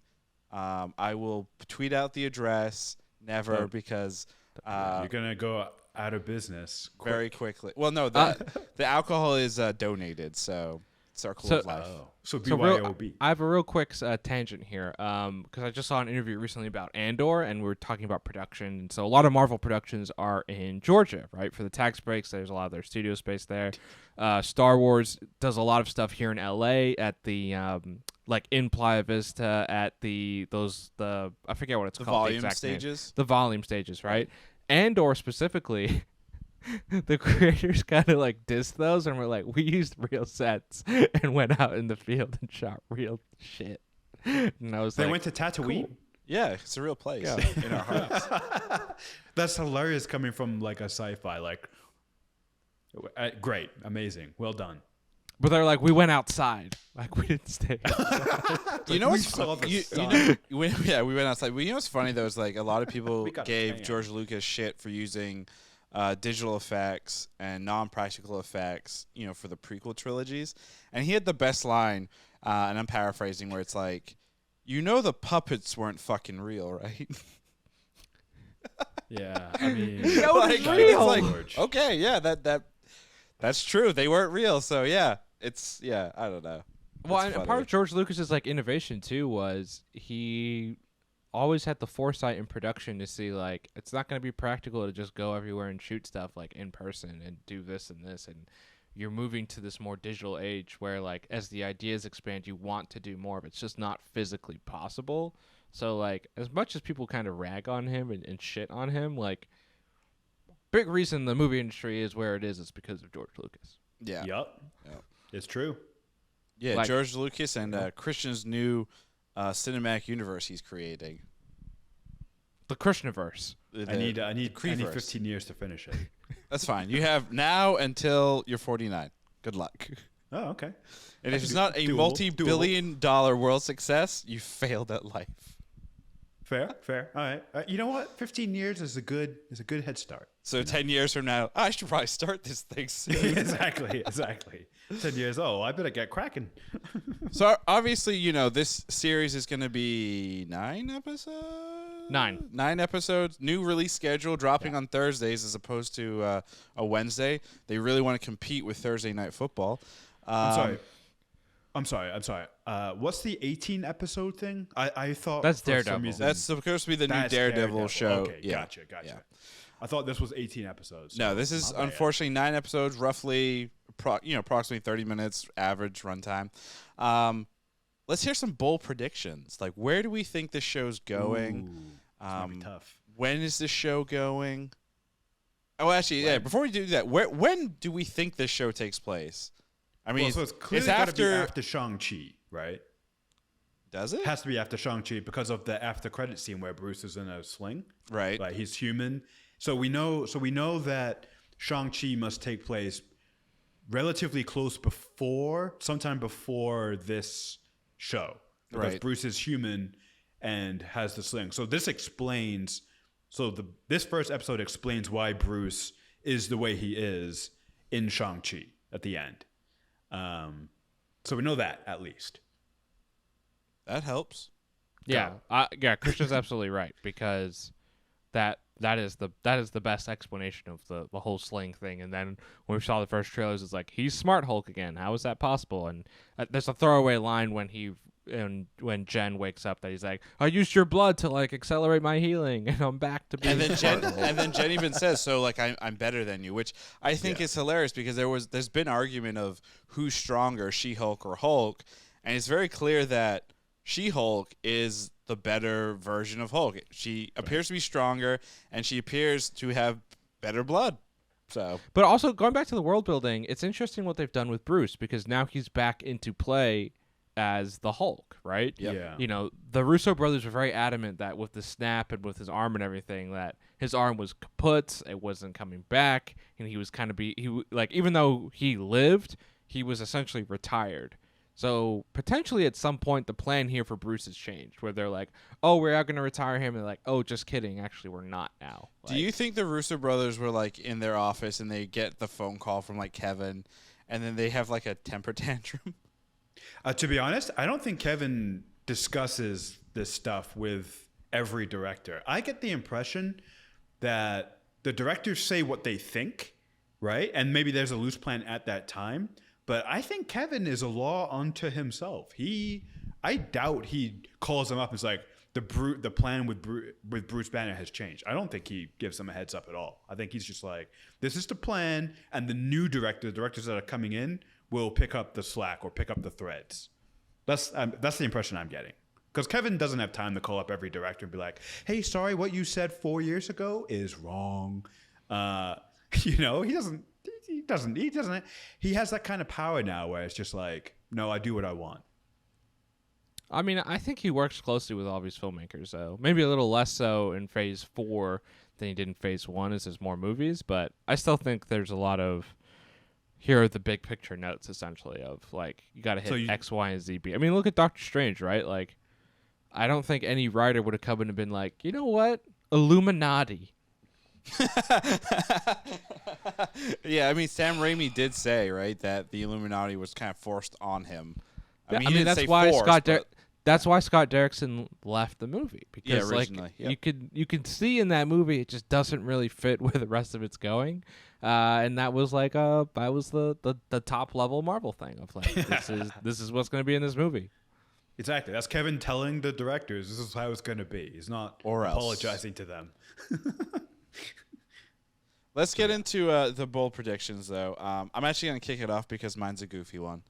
I will tweet out the address. Never, because you're gonna go out of business very quickly. Well, no, the alcohol is donated, so circle of life. So BYOB. I have a real quick tangent here, because I just saw an interview recently about Andor, and we were talking about production. So a lot of Marvel productions are in Georgia, right? For the tax breaks, there's a lot of their studio space there. Star Wars does a lot of stuff here in LA at the like in Playa Vista at the I forget what it's called. Volume stages. The volume stages, right? Andor specifically. The creators kind of like dissed those and were like, we used real sets and went out in the field and shot real shit. And I was they went to Tatooine? Cool. Yeah, it's a real place in our hearts. That's hilarious coming from like a sci-fi. Like, great, amazing, well done. But they're like, we went outside. Like, we didn't stay outside. You know what's we went outside. Well, you know what's funny though is like a lot of people gave George Lucas shit for using digital effects and non-practical effects, for the prequel trilogies. And he had the best line, and I'm paraphrasing, where it's like, the puppets weren't fucking real, right? Yeah, I mean, it's real. It's like, okay, yeah, that's true. They weren't real, so yeah, I don't know. Well, and part of George Lucas's like innovation too was he always had the foresight in production to see like it's not going to be practical to just go everywhere and shoot stuff like in person and do this and this, and you're moving to this more digital age where like as the ideas expand you want to do more, but it's just not physically possible. So like as much as people kind of rag on him and shit on him, like big reason the movie industry is where it is because of George Lucas. Yep. It's true. Yeah, like, George Lucas and Christian's new cinematic universe he's creating. The Krishnaverse. I need Creeverse. 15 years to finish it. That's fine. You have now until you're 49. Good luck. Oh, okay. And if it's not a doable, multi-billion-dollar world success, you failed at life. Fair. All right. You know what? 15 years is a good head start. So 10 years from now, I should probably start this thing soon. Exactly. 10 years. Oh, I better get cracking. So obviously, this series is going to be 9 episodes. 9 episodes. New release schedule, dropping on Thursdays as opposed to a Wednesday. They really want to compete with Thursday Night Football. I'm sorry. What's the 18 episode thing? I thought that's for Daredevil. some reason, That's supposed to be the new Daredevil show. Okay, yeah. gotcha. Yeah. I thought this was 18 episodes. No, this is unfortunately 9 episodes, roughly, approximately 30 minutes average runtime. Let's hear some bold predictions. Like, where do we think this show's going? It's gonna be tough. When is this show going? Oh, actually, yeah. Before we do that, when do we think this show takes place? I mean, so it's clearly it's got to be after Shang-Chi, right? Does it? It has to be after Shang-Chi because of the after credit scene where Bruce is in a sling. Right. Like he's human. So we know that Shang-Chi must take place relatively close sometime before this show. Because Right. Bruce is human and has the sling. So this explains this first episode explains why Bruce is the way he is in Shang-Chi at the end. So we know that at least. That helps. Yeah, Christian's absolutely right because that is the best explanation of the whole sling thing. And then when we saw the first trailers, it's like he's Smart Hulk again. How is that possible? And there's a throwaway line when Jen wakes up that he's like, "I used your blood to accelerate my healing, and I'm back to being." And then Jen even says, "So I'm better than you," which I think is hilarious because there's been argument of who's stronger, She-Hulk or Hulk, and it's very clear that She-Hulk is the better version of Hulk. She appears to be stronger, and she appears to have better blood. So, but also going back to the world building, it's interesting what they've done with Bruce because now he's back into play as the Hulk, right? Yep. Yeah. The Russo brothers were very adamant that with the snap and with his arm and everything, that his arm was kaput, it wasn't coming back, and he was kind of even though he lived, he was essentially retired. So potentially at some point the plan here for Bruce has changed, where they're like, "Oh, we're going to retire him," and they're like, "Oh, just kidding. Actually, we're not now." Do you think the Russo brothers were in their office and they get the phone call from Kevin, and then they have a temper tantrum? To be honest, I don't think Kevin discusses this stuff with every director. I get the impression that the directors say what they think, right? And maybe there's a loose plan at that time. But I think Kevin is a law unto himself. I doubt he calls him up and is like, the plan with Bruce Banner has changed. I don't think he gives them a heads up at all. I think he's just like, this is the plan, and the new directors that are coming in will pick up the slack or pick up the threads. That's the impression I'm getting. Because Kevin doesn't have time to call up every director and be like, "Hey, sorry, what you said 4 years ago is wrong." He doesn't. He has that kind of power now where it's just like, no, I do what I want. I mean, I think he works closely with all these filmmakers, though. Maybe a little less so in Phase 4 than he did in Phase 1 as there's more movies, but I still think there's a lot of, here are the big picture notes, essentially, of, you got to hit X, Y, and Z. I mean, look at Doctor Strange, right? I don't think any writer would have come in and been like, you know what? Illuminati. Yeah, I mean, Sam Raimi did say, right, that the Illuminati was kind of forced on him. I mean, that's why Scott Derrickson left the movie because originally, you could see in that movie it just doesn't really fit where the rest of it's going, and that was the top level Marvel thing of this is what's going to be in this movie. Exactly. That's Kevin telling the directors this is how it's going to be. He's not apologizing to them. Let's get into the bold predictions, though. I'm actually going to kick it off because mine's a goofy one.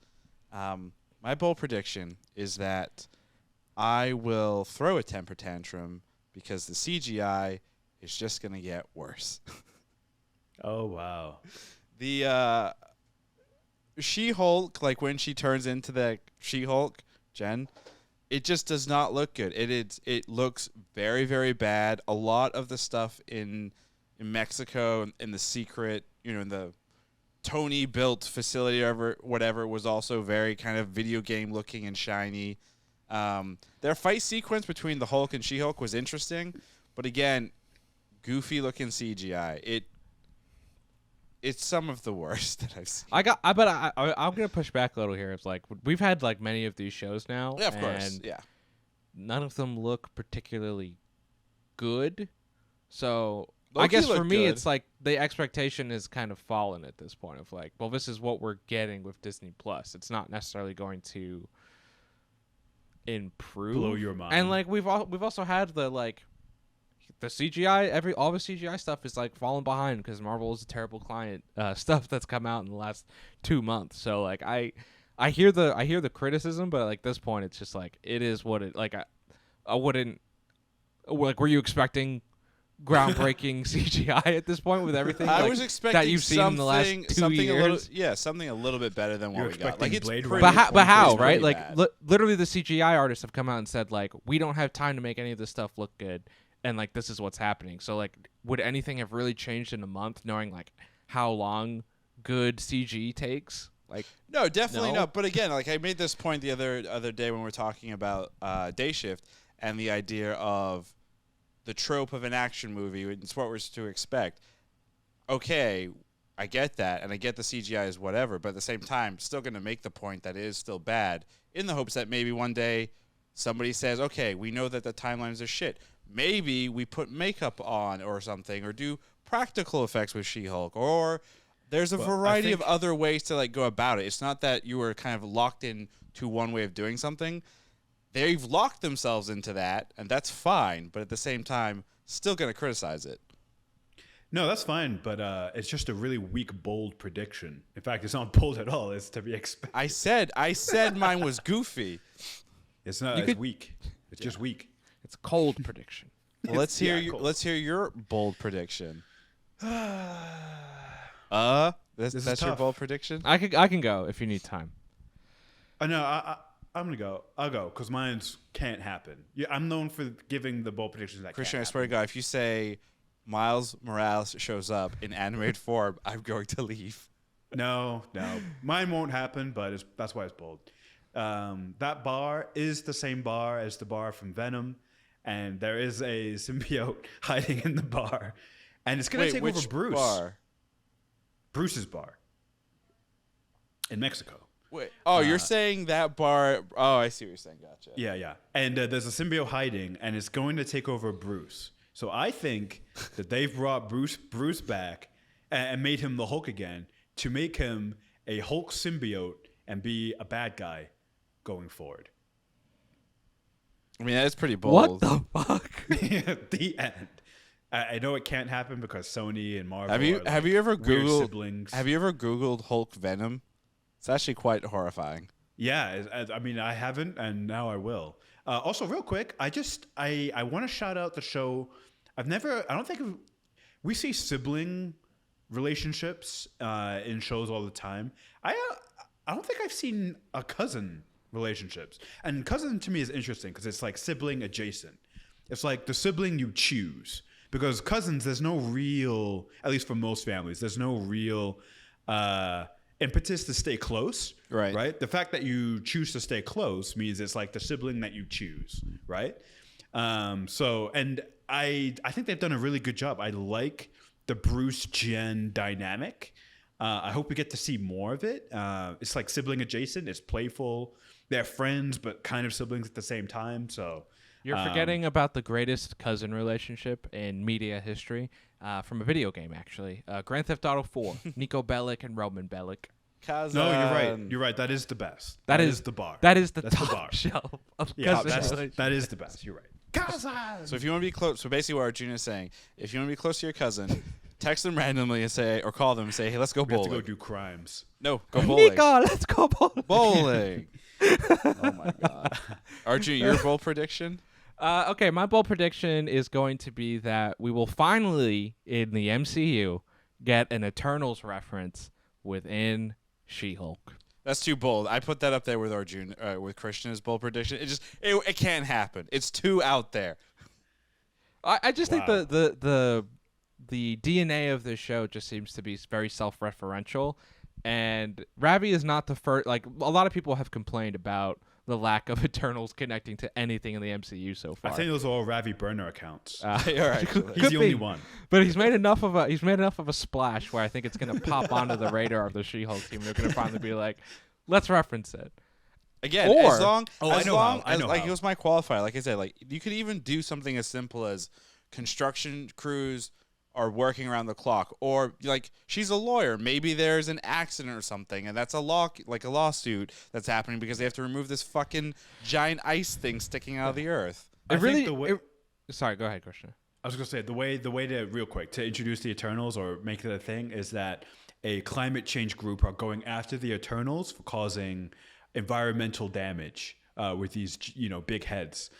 My bold prediction is that I will throw a temper tantrum because the CGI is just going to get worse. Oh, wow. The She-Hulk, when she turns into the She-Hulk, Jen, it just does not look good. It looks very, very bad. A lot of the stuff in Mexico, in the secret, in the Tony built facility or whatever, was also very kind of video game looking and shiny. Their fight sequence between the Hulk and She-Hulk was interesting, but again, goofy looking CGI. It's some of the worst that I've seen. I'm gonna push back a little here. It's like we've had like many of these shows now. Yeah, of course. Yeah. None of them look particularly good. So Loki I guess for looked me, good. it's like the expectation has kind of fallen at this point of like, well, this is what we're getting with Disney Plus. It's not necessarily going to improve, Blow your mind. And like we've also had the CGI, all the CGI stuff is like falling behind because Marvel is a terrible client. Stuff that's come out in the last 2 months. So like I hear the criticism, but like this point, it's just like it is what it like. I wouldn't like. Were you expecting groundbreaking CGI at this point with everything? I like, was expecting that you've seen in the last 2 years. Something a little bit better than what You're we got. Like expecting it's Blade pretty, Runner. But how, it's right? pretty Like bad. literally, the CGI artists have come out and said like, we don't have time to make any of this stuff look good, and like this is what's happening. So like, would anything have really changed in a month, knowing like how long good CG takes? Like, No, definitely No? not. But again, like I made this point the other day when we were talking about Day Shift and the idea of the trope of an action movie. It's what we're to expect. Okay, I get that, and I get the CGI is whatever, but at the same time, still going to make the point that it is still bad in the hopes that maybe one day somebody says, okay, we know that the timelines are shit. Maybe we put makeup on or something, or do practical effects with She-Hulk, or there's a variety of other ways to like go about it. It's not that you were kind of locked in to one way of doing something. They've locked themselves into that, and that's fine. But at the same time, still going to criticize it. No, that's fine, but it's just a really weak, bold prediction. In fact, it's not bold at all. It's to be expected. I said mine was goofy. It's not. It's weak. It's just weak. it's a cold prediction. Well, let's hear cool. let's hear your bold prediction. That's is your tough. bold prediction. I can go if you need time. No, I'm gonna go. I'll go because mine's can't happen. Yeah, I'm known for giving the bold predictions that Christian, I can't swear to God, if you say Miles Morales shows up in animated form, I'm going to leave. No, mine won't happen. But that's why it's bold. That bar is the same bar as the bar from Venom, and there is a symbiote hiding in the bar, and it's gonna take over which Bruce. bar? Bruce's bar in Mexico. Wait, you're saying that bar? Oh, I see what you're saying. Gotcha. Yeah. And there's a symbiote hiding, and it's going to take over Bruce. So I think that they've brought Bruce back and made him the Hulk again to make him a Hulk symbiote and be a bad guy going forward. I mean, that's pretty bold. What the fuck? The end. I know it can't happen because Sony and Marvel Have you ever weird Googled siblings. Have you ever Googled Hulk Venom? It's actually quite horrifying. Yeah, I mean, I haven't, and now I will. Also, real quick, I want to shout out the show. I don't think we see sibling relationships in shows all the time. I don't think I've seen a cousin relationships, and cousin to me is interesting because it's like sibling adjacent. It's like the sibling you choose, because cousins, there's no real, at least for most families, there's no real impetus to stay close, right? The fact that you choose to stay close means it's like the sibling that you choose, right? So, and I think they've done a really good job. I like the Bruce Jen dynamic. I hope we get to see more of it. It's like sibling adjacent. It's playful. They're friends, but kind of siblings at the same time. So You're forgetting about the greatest cousin relationship in media history from a video game, actually. Grand Theft Auto 4, Nico Bellic and Roman Bellic. Cousin. no, you're right. You're right. That is the best. That is the bar. That is the That's top the bar. shelf of Yeah, cousin that is the best. You're right. Cousin. So if you want to be close, so basically what Arjuna is saying, if you want to be close to your cousin, text them randomly and say, or call them and say, hey, let's go We have bowling. to go do crimes. No, go bowling. Nico, let's go bowling. Bowling. Oh my God. Arjuna, your bold prediction? Okay, my bold prediction is going to be that we will finally, in the MCU, get an Eternals reference within She-Hulk. That's too bold. I put that up there with Arjun, with Krishna's bold prediction. It can't happen. It's too out there. I just think Wow. the DNA of this show just seems to be very self-referential, and Ravi is not the first. Like, a lot of people have complained about the lack of Eternals connecting to anything in the MCU so far. I think those are all Ravi burner accounts. You're right. He's the only one. But he's made enough of a splash where I think it's gonna pop onto the radar of the She-Hulk team. They're gonna finally be like, let's reference it. Again, Or- as long Oh, I as know long how. I as know like how. it was my qualifier. Like I said, like you could even do something as simple as construction crews are working around the clock, or like she's a lawyer. Maybe there's an accident or something, and that's a lawsuit that's happening because they have to remove this fucking giant ice thing sticking out of the earth. I think the way- Sorry, go ahead, Krishna. I was gonna say the way to real quick to introduce the Eternals or make it a thing is that a climate change group are going after the Eternals for causing environmental damage with these big heads.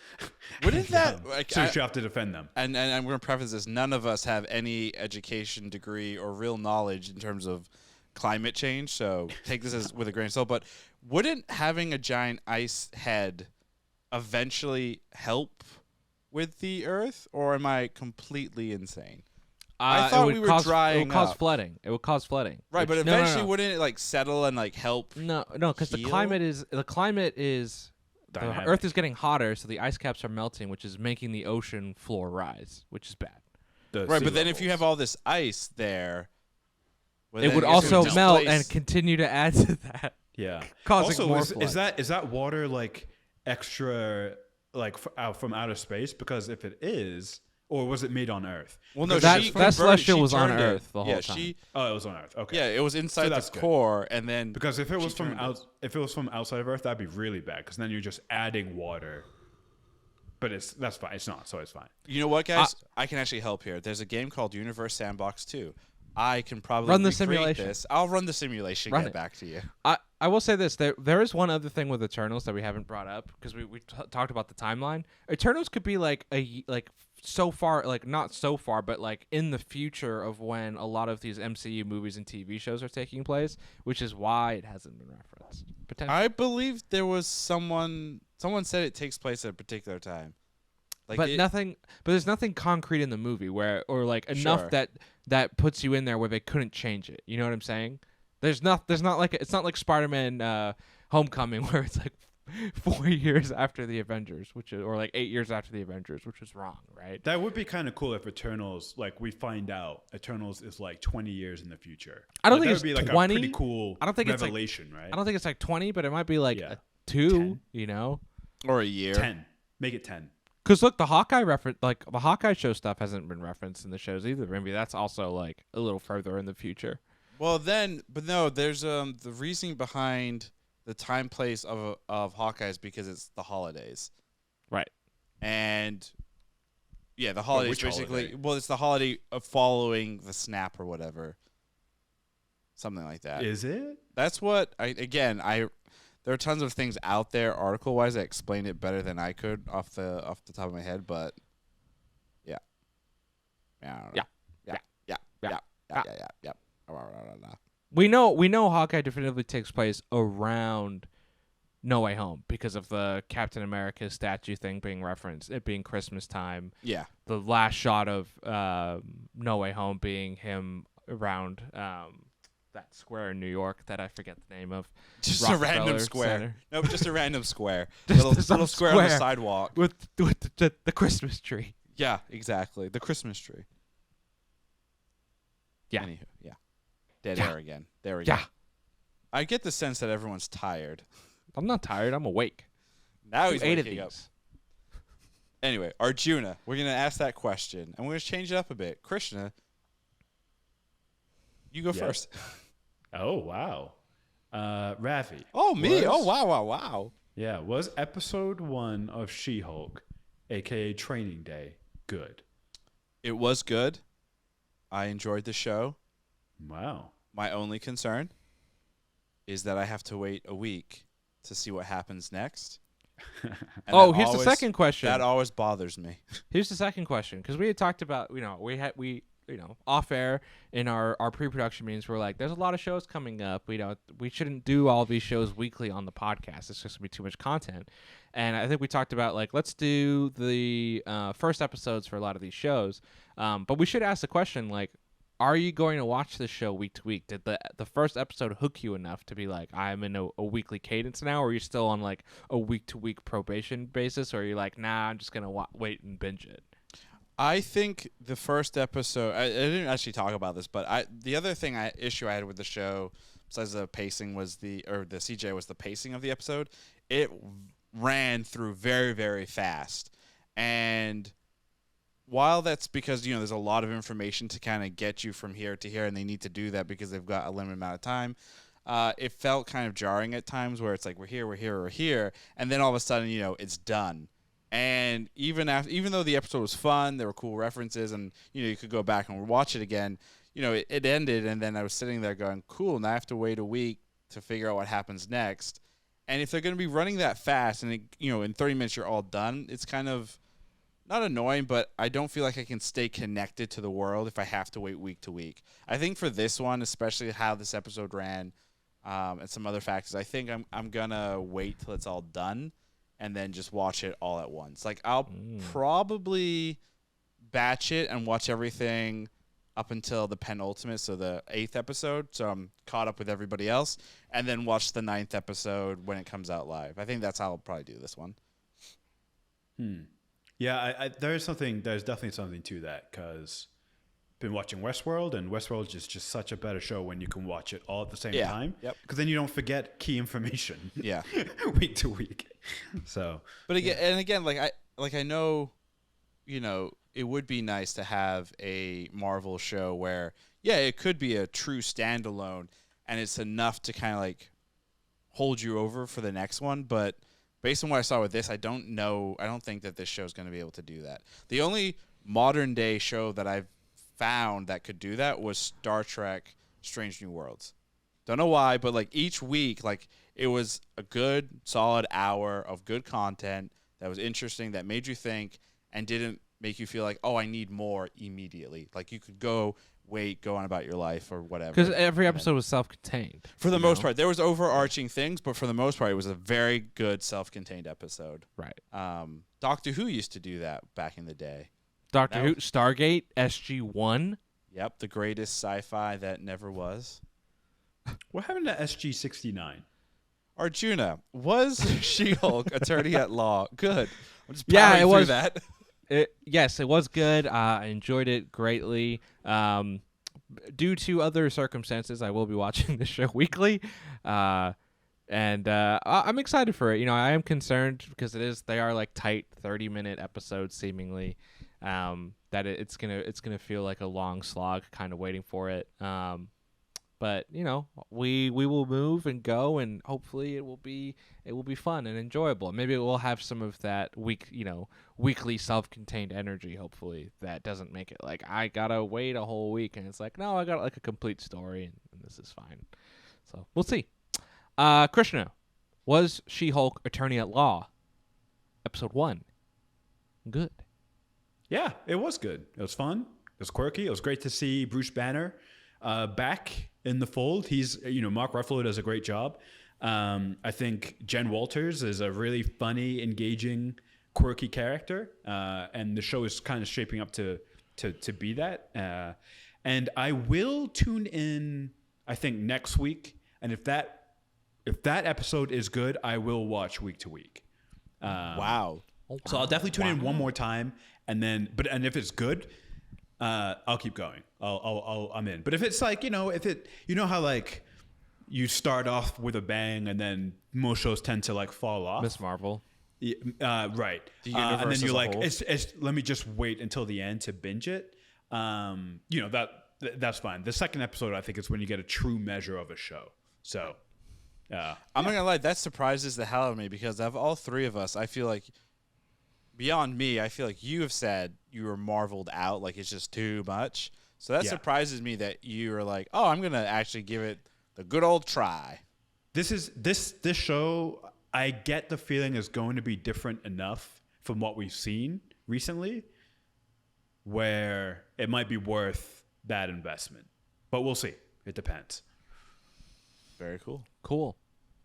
Wouldn't that like, so you have to defend them? and I'm going to preface this: none of us have any education degree or real knowledge in terms of climate change, so take this as with a grain of salt. But wouldn't having a giant ice head eventually help with the Earth, or am I completely insane? I thought we were It would drying cause up. flooding. It would cause flooding. Right, but Which- no, no, eventually no. wouldn't it like settle and like help? No, because the heal? climate is the Dynamic. Earth is getting hotter, so the ice caps are melting, which is making the ocean floor rise, which is bad. The Right, sea but then if you levels. have all this ice there, well, It then would I guess also would melt displace- and continue to add to that. yeah, causing also more is floods. that water like extra like out from outer space? Because if it is, or was it made on Earth? Well, no, That- she that converted- celestial she was on turned it- Earth the whole yeah, time. Oh, it was on Earth. Okay. Yeah, it was inside that's the good. core, and then Because if it was she from turned it. if it was from outside of Earth, that'd be really bad. Because then you're just adding water. But that's fine. It's not, so it's fine. You know what, guys? I can actually help here. There's a game called Universe Sandbox 2. I can probably Run the recreate simulation. This. I'll run the simulation. Run Get it. back to you. I will say this: there is one other thing with Eternals that we haven't brought up because we talked about the timeline. Eternals could be like so far, like not so far, but like in the future of when a lot of these MCU movies and TV shows are taking place, which is why it hasn't been referenced. Potentially. I believe there was someone said it takes place at a particular time. Like But it- there's nothing concrete in the movie where, or like enough Sure. that puts you in there where they couldn't change it. You know what I'm saying? There's not like it's not like Spider-Man Homecoming where it's like 4 years after the Avengers, or like 8 years after the Avengers, which is wrong, right? That would be kind of cool if Eternals, like we find out Eternals is like 20 years in the future. I don't Like, think that would it's be like 20. a pretty cool I don't think it's like- revelation, right? I don't think it's like 20, but it might be like Yeah. a 2, 10. you know? or a year. 10. Make it 10. Because look, the Hawkeye like the Hawkeye show stuff hasn't been referenced in the shows either. Maybe that's also like a little further in the future. Well, then, but no, there's the reasoning behind the time place of Hawkeye is because it's the holidays, Right. and yeah, the holidays which basically. holiday? Well, it's the holiday of following the snap or whatever, something like that. Is it? That's what there are tons of things out there article wise that explain it better than I could off the top of my head, but yeah. I don't know. Yeah. Yeah. We know Hawkeye definitively takes place around No Way Home because of the Captain America statue thing being referenced, it being Christmas time. Yeah. The last shot of No Way Home being him around that square in New York that I forget the name of. Just a random Rockefeller square. Center. No, just a random square. Just little some square on the square. sidewalk. With the Christmas tree. Yeah, exactly. The Christmas tree. Yeah. Anywho, yeah. Dead Yeah. air again. There we go. Yeah. I get the sense that everyone's tired. I'm not tired. I'm awake. Now Who he's ate waking these? up. Anyway, Arjuna, we're going to ask that question, and we're going to change it up a bit. Krishna, you go Yes. first. Oh, wow. Ravi. Oh, me? Was- Oh, wow. Yeah. Was episode 1 of She-Hulk, a.k.a. Training Day, good? It was good. I enjoyed the show. Wow. My only concern is that I have to wait a week to see what happens next. And that Here's the always- second question. That always bothers me. Here's the second question because we had talked about we off air in our pre-production meetings, we're like, there's a lot of shows coming up. We shouldn't do all these shows weekly on the podcast. It's just gonna be too much content. And I think we talked about like, let's do the first episodes for a lot of these shows. But we should ask the question, like, are you going to watch this show week to week? Did the first episode hook you enough to be like, I'm in a weekly cadence now? Or are you still on like a week to week probation basis? Or are you like, nah, I'm just going to wait and binge it? I think the first episode, I didn't actually talk about this, but the other issue I had with the show, besides the pacing the CJ was the pacing of the episode. It ran through very, very fast. And while that's because, there's a lot of information to kind of get you from here to here, and they need to do that because they've got a limited amount of time, it felt kind of jarring at times where it's like, we're here, and then all of a sudden, it's done. And even though the episode was fun, there were cool references, and, you could go back and watch it again, it ended, and then I was sitting there going, cool, and I have to wait a week to figure out what happens next. And if they're going to be running that fast, and, in 30 minutes you're all done, it's kind of not annoying, but I don't feel like I can stay connected to the world if I have to wait week to week. I think for this one, especially how this episode ran, and some other factors, I think I'm gonna wait till it's all done, and then just watch it all at once. Like I'll probably batch it and watch everything up until the penultimate, so the 8th episode, so I'm caught up with everybody else, and then watch the 9th episode when it comes out live. I think that's how I'll probably do this one. Yeah, there's definitely something to that, because I've been watching Westworld, and Westworld is just such a better show when you can watch it all at the same time. Yep. Because then you don't forget key information. Yeah. Week to week. So. But again, I know, it would be nice to have a Marvel show where, it could be a true standalone, and it's enough to kind of like hold you over for the next one, but based on what I saw with this, I don't think that this show is going to be able to do that. The only modern day show that I've found that could do that was Star Trek Strange New Worlds. Don't know why, but like each week, like it was a good solid hour of good content that was interesting, that made you think, and didn't make you feel like, oh, I need more immediately. Like you could go on about your life or whatever. Because every episode was self-contained. For the most part. There was overarching things, but for the most part, it was a very good self-contained episode. Right. Doctor Who used to do that back in the day. Doctor Who, Stargate, SG-1. Yep, the greatest sci-fi that never was. What happened to SG-69? Arjuna, was She-Hulk attorney at law? Good. I'm just powering through that. Yes, it was good. I enjoyed it greatly. Due to other circumstances, I will be watching this show weekly, and I'm excited for it. I am concerned because they are like tight 30-minute episodes seemingly. That it's gonna feel like a long slog, kind of waiting for it. But we will move and go, and hopefully it will be fun and enjoyable. Maybe it will have some of that weekly self-contained energy. Hopefully that doesn't make it like I gotta wait a whole week, and it's like, no, I got like a complete story, and this is fine. So we'll see. Krishna, was She-Hulk attorney at law? Episode 1. Good. Yeah, it was good. It was fun. It was quirky. It was great to see Bruce Banner back in the fold. He's, Mark Ruffalo does a great job. I think Jen Walters is a really funny, engaging, quirky character, and the show is kind of shaping up to be that. And I will tune in, I think, next week. And if that episode is good, I will watch week to week. Wow. So I'll definitely tune in one more time, and if it's good, I'll keep going. I'm in. But if it's like, how like you start off with a bang and then most shows tend to like fall off. Miss Marvel. Right. The universe and then you're like, whole. Let me just wait until the end to binge it. That's fine. The second episode, I think, is when you get a true measure of a show. So, I'm not gonna lie, that surprises the hell out of me, because of all three of us, I feel like, beyond me, I feel like you have said you were marveled out, like it's just too much. So that surprises me that you were like, oh, I'm gonna actually give it the good old try. This show, I get the feeling is going to be different enough from what we've seen recently where it might be worth that investment. But we'll see. It depends. Very cool. Cool.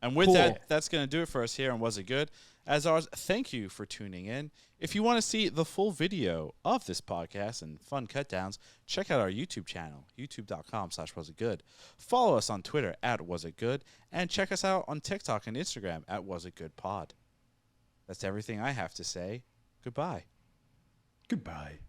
And with that, that's going to do it for us here on Was It Good? As always, thank you for tuning in. If you want to see the full video of this podcast and fun cut downs, check out our YouTube channel, youtube.com/wasitgood. Follow us on Twitter @wasitgood, and check us out on TikTok and Instagram @wasitgoodpod. That's everything I have to say. Goodbye. Goodbye.